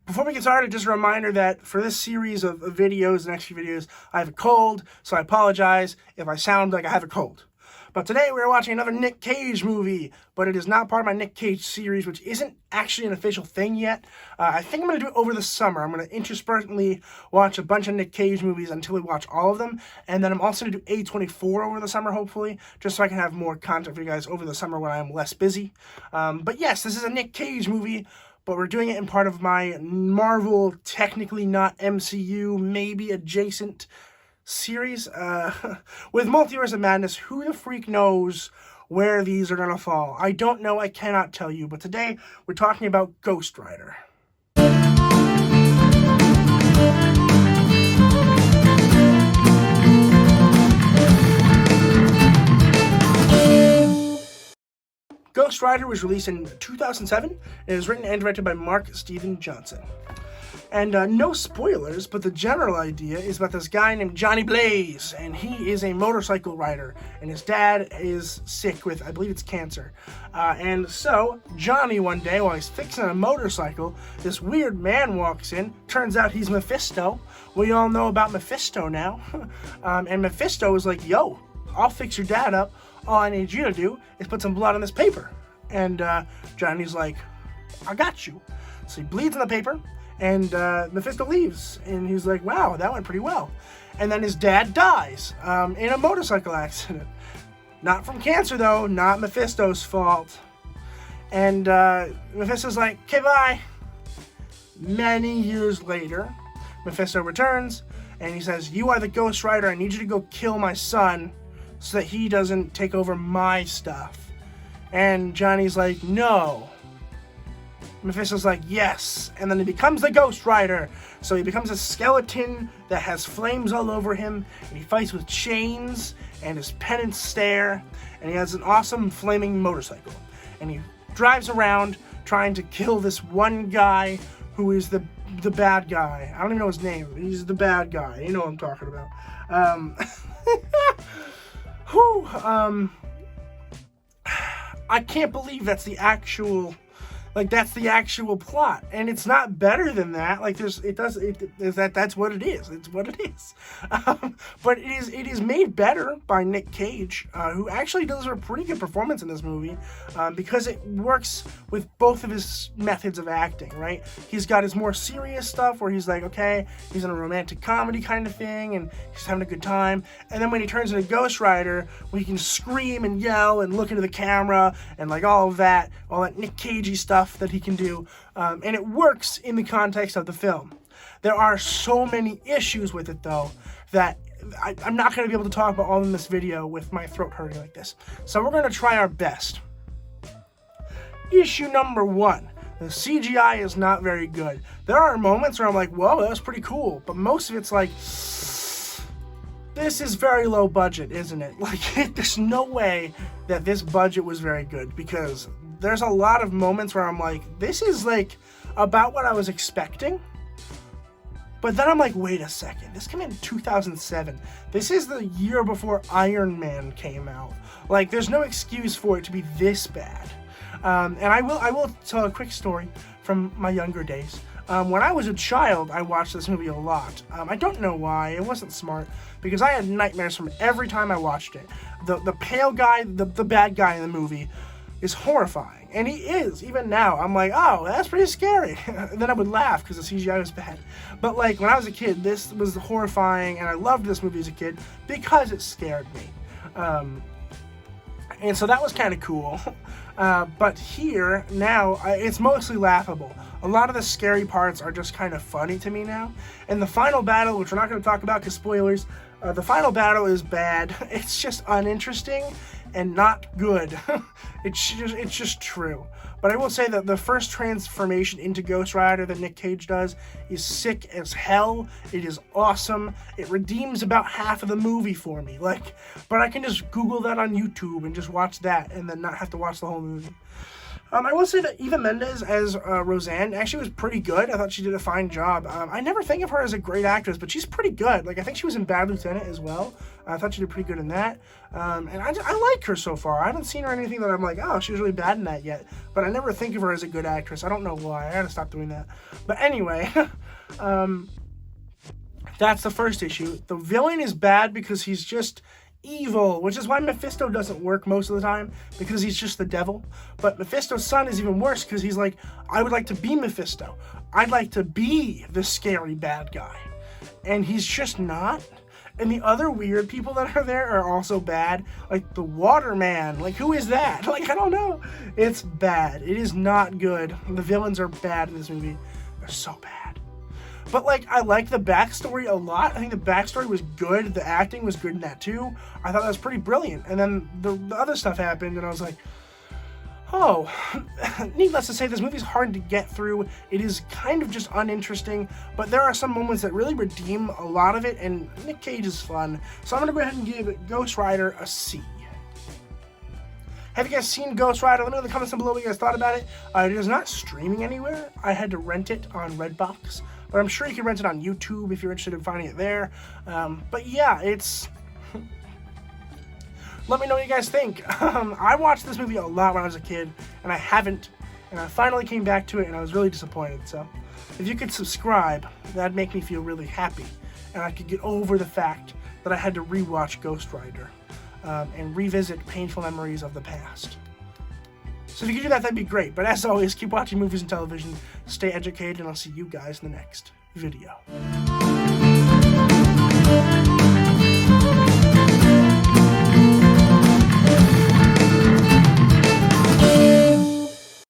Before we get started, just a reminder that for this series of videos and extra videos, I have a cold, so I apologize if I sound like I have a cold. But today we're watching another Nick Cage movie, but it is not part of my Nick Cage series, which isn't actually an official thing yet. I think I'm going to do it over the summer. I'm going to interspersely watch a bunch of Nick Cage movies until we watch all of them, and then I'm also going to do A24 over the summer, hopefully, just so I can have more content for you guys over the summer when I'm less busy. But yes, this is a Nick Cage movie, but we're doing it in part of my Marvel, technically not MCU, maybe adjacent series. With Multiverse of Madness, who the freak knows where these are going to fall? I don't know, I cannot tell you, but today we're talking about Ghost Rider. Ghost Rider was released in 2007, and it was written and directed by Mark Steven Johnson. And no spoilers, but the general idea is about this guy named Johnny Blaze, and he is a motorcycle rider, and his dad is sick with, I believe it's cancer. And so, Johnny one day, while he's fixing a motorcycle, this weird man walks in. Turns out he's Mephisto. We all know about Mephisto now. And Mephisto is like, yo, I'll fix your dad up. All I need you to do is put some blood on this paper. And Johnny's like, I got you. So he bleeds on the paper, and Mephisto leaves. And he's like, wow, that went pretty well. And then his dad dies in a motorcycle accident. Not from cancer, though. Not Mephisto's fault. And Mephisto's like, okay, bye. Many years later, Mephisto returns, and he says, you are the Ghost Rider. I need you to go kill my son so that he doesn't take over my stuff. And Johnny's like, no. Mephisto's like, yes. And then he becomes the Ghost Rider. So he becomes a skeleton that has flames all over him, and he fights with chains and his penance stare, and he has an awesome flaming motorcycle. And he drives around trying to kill this one guy who is the bad guy. I don't even know his name. He's the bad guy. You know what I'm talking about. I can't believe that's the actual plot, and it's not better than that. Like that's what it is. It's what it is. But it is made better by Nick Cage, who actually does a pretty good performance in this movie, because it works with both of his methods of acting. Right? He's got his more serious stuff where he's like, okay, he's in a romantic comedy kind of thing, and he's having a good time. And then when he turns into Ghost Rider, where he can scream and yell and look into the camera and like all that Nick Cagey stuff that he can do, and it works in the context of the film. There are so many issues with it, though, that I'm not going to be able to talk about all in this video with my throat hurting like this. So we're going to try our best. Issue number one. The CGI is not very good. There are moments where I'm like, whoa, that was pretty cool. But most of it's like, this is very low budget, isn't it? Like, there's no way that this budget was very good, because there's a lot of moments where I'm like, this is like about what I was expecting. But then I'm like, wait a second, this came in 2007. This is the year before Iron Man came out. Like, there's no excuse for it to be this bad. And I will tell a quick story from my younger days. When I was a child, I watched this movie a lot. I don't know why. It wasn't smart, because I had nightmares from it every time I watched it. The pale guy, the bad guy in the movie, is horrifying, and he is. Even now, I'm like, oh, that's pretty scary. And then I would laugh because the CGI was bad. But like, when I was a kid, this was horrifying, and I loved this movie as a kid because it scared me. And so that was kind of cool. But here, now, it's mostly laughable. A lot of the scary parts are just kind of funny to me now. And the final battle, which we're not going to talk about because spoilers, the final battle is bad. It's just uninteresting and not good. It's just true. But I will say that the first transformation into Ghost Rider that Nick Cage does is sick as hell. It is awesome. It redeems about half of the movie for me. But I can just Google that on YouTube and just watch that and then not have to watch the whole movie. I will say that Eva Mendes as Roseanne actually was pretty good. I thought she did a fine job. I never think of her as a great actress, but she's pretty good. Like, I think she was in Bad Lieutenant as well. I thought she did pretty good in that. And I like her so far. I haven't seen her in anything that I'm like, oh, she was really bad in that yet. But I never think of her as a good actress. I don't know why. I gotta stop doing that. But anyway, that's the first issue. The villain is bad because he's just evil, which is why Mephisto doesn't work most of the time, because he's just the devil. But Mephisto's son is even worse because he's like, I would like to be Mephisto. I'd like to be the scary bad guy. And he's just not. And the other weird people that are there are also bad. Like the Waterman. Like, who is that? Like, I don't know. It's bad. It is not good. The villains are bad in this movie. They're so bad. But, like, I like the backstory a lot. I think the backstory was good. The acting was good in that, too. I thought that was pretty brilliant. And then the other stuff happened, and I was like, oh. Needless to say, this movie's hard to get through. It is kind of just uninteresting, but there are some moments that really redeem a lot of it, and Nick Cage is fun. So I'm going to go ahead and give Ghost Rider a C. Have you guys seen Ghost Rider? Let me know in the comments down below what you guys thought about it. It is not streaming anywhere. I had to rent it on Redbox. But I'm sure you can rent it on YouTube if you're interested in finding it there. But yeah, it's... Let me know what you guys think. I watched this movie a lot when I was a kid, and I haven't. And I finally came back to it, and I was really disappointed. So if you could subscribe, that'd make me feel really happy. And I could get over the fact that I had to rewatch Ghost Rider and revisit painful memories of the past. So if you could do that, that'd be great. But as always, keep watching movies and television, stay educated, and I'll see you guys in the next video.